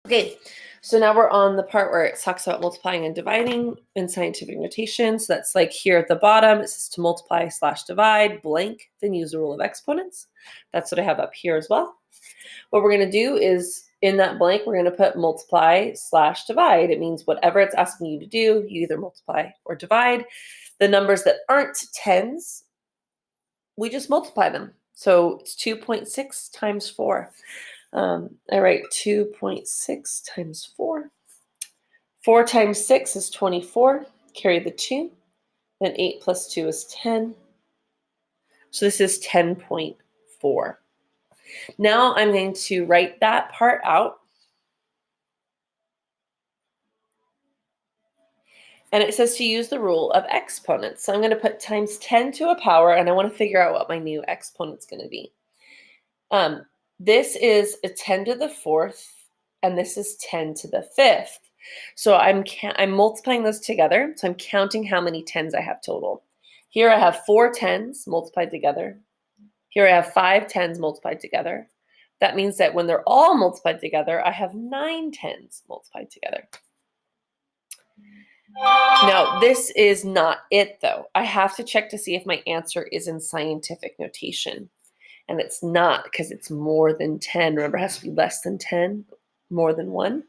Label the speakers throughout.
Speaker 1: Okay, so now we're on the part where it talks about multiplying and dividing in scientific notation. So that's like here at the bottom, it says to multiply / divide blank, then use the rule of exponents. That's what I have up here as well. What we're going to do is in that blank, we're going to put multiply / divide. It means whatever it's asking you to do, you either multiply or divide. The numbers that aren't tens, we just multiply them. So it's 2.6 times 4. I write 2.6 times 4. 4 times 6 is 24. Carry the 2. Then 8 plus 2 is 10. So this is 10.4. Now I'm going to write that part out. And it says to use the rule of exponents. So I'm going to put times 10 to a power, and I want to figure out what my new exponent's going to be. This is a 10 to the 4th, and this is 10 to the 5th. So I'm multiplying those together. So I'm counting how many 10s I have total. Here I have 4 10s multiplied together. Here I have 5 10s multiplied together. That means that when they're all multiplied together, I have 9 10s multiplied together. Now, this is not it, though. I have to check to see if my answer is in scientific notation. And it's not, because it's more than 10. Remember, it has to be less than 10, more than 1.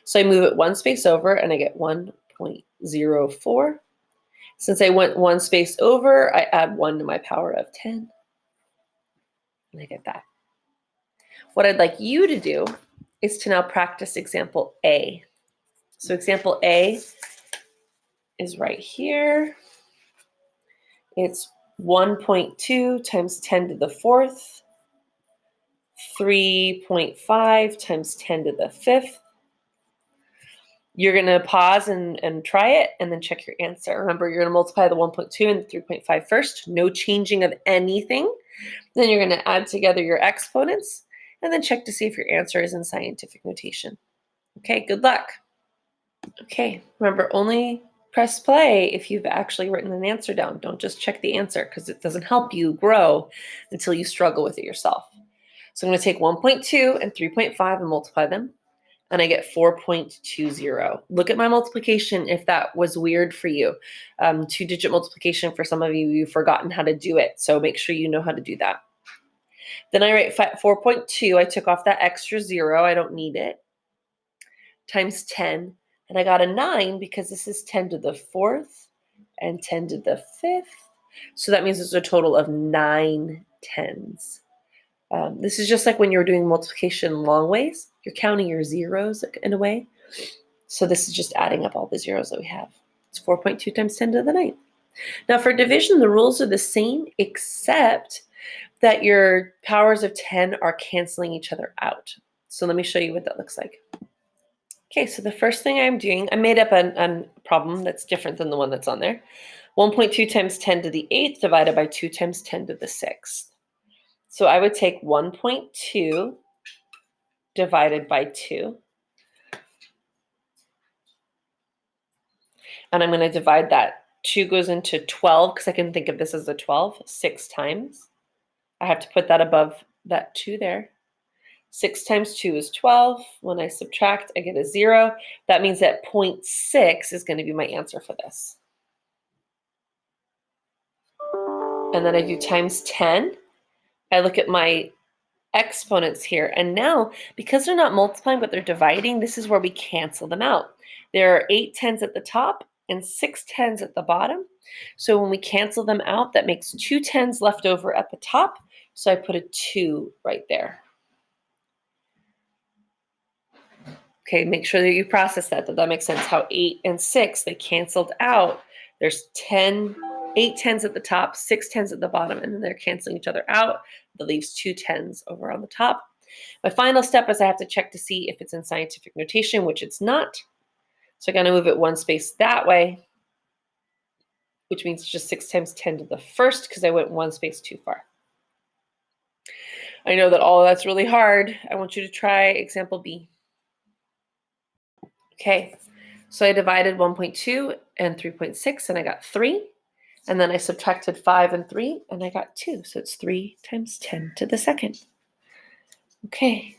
Speaker 1: So I move it one space over, and I get 1.04. Since I went one space over, I add 1 to my power of 10. And I get that. What I'd like you to do is to now practice example A. So example A is right here. It's 1.2 times 10 to the 4th, 3.5 times 10 to the 5th. You're going to pause and try it, and then check your answer. Remember, you're going to multiply the 1.2 and the 3.5 first. No changing of anything. Then you're going to add together your exponents, and then check to see if your answer is in scientific notation. Okay, good luck. Okay, remember, only press play if you've actually written an answer down. Don't just check the answer, because it doesn't help you grow until you struggle with it yourself. So I'm going to take 1.2 and 3.5 and multiply them, and I get 4.20. Look at my multiplication if that was weird for you. Two-digit multiplication, for some of you, you've forgotten how to do it, so make sure you know how to do that. Then I write 4.2. I took off that extra 0. I don't need it. Times 10. And I got a 9 because this is 10 to the 4th and 10 to the 5th. So that means it's a total of 9 10s. This is just like when you're doing multiplication long ways. You're counting your zeros in a way. So this is just adding up all the zeros that we have. It's 4.2 times 10 to the 9. Now for division, the rules are the same, except that your powers of 10 are canceling each other out. So let me show you what that looks like. Okay, so the first thing I'm doing, I made up a problem that's different than the one that's on there. 1.2 times 10 to the 8th divided by 2 times 10 to the 6th. So I would take 1.2 divided by 2. And I'm going to divide that. 2 goes into 12, because I can think of this as a 12, 6 times. I have to put that above that 2 there. 6 times 2 is 12. When I subtract, I get a 0. That means that 0.6 is going to be my answer for this. And then I do times 10. I look at my exponents here, and now because they're not multiplying but they're dividing, this is where we cancel them out. There are 8 10s at the top and 6 10s at the bottom. So when we cancel them out, that makes 2 10s left over at the top. So I put a 2 right there. Okay, make sure that you process that makes sense. How 8 and 6, they canceled out. There's 8 10s at the top, 6 10s at the bottom, and then they're canceling each other out. That leaves 2 10s over on the top. My final step is I have to check to see if it's in scientific notation, which it's not. So I'm going to move it one space that way, which means it's just 6 times 10 to the 1st, because I went one space too far. I know that all of that's really hard. I want you to try example B. Okay, so I divided 1.2 and 3.6, and I got 3. And then I subtracted 5 and 3, and I got 2. So it's 3 times 10 to the 2nd. Okay,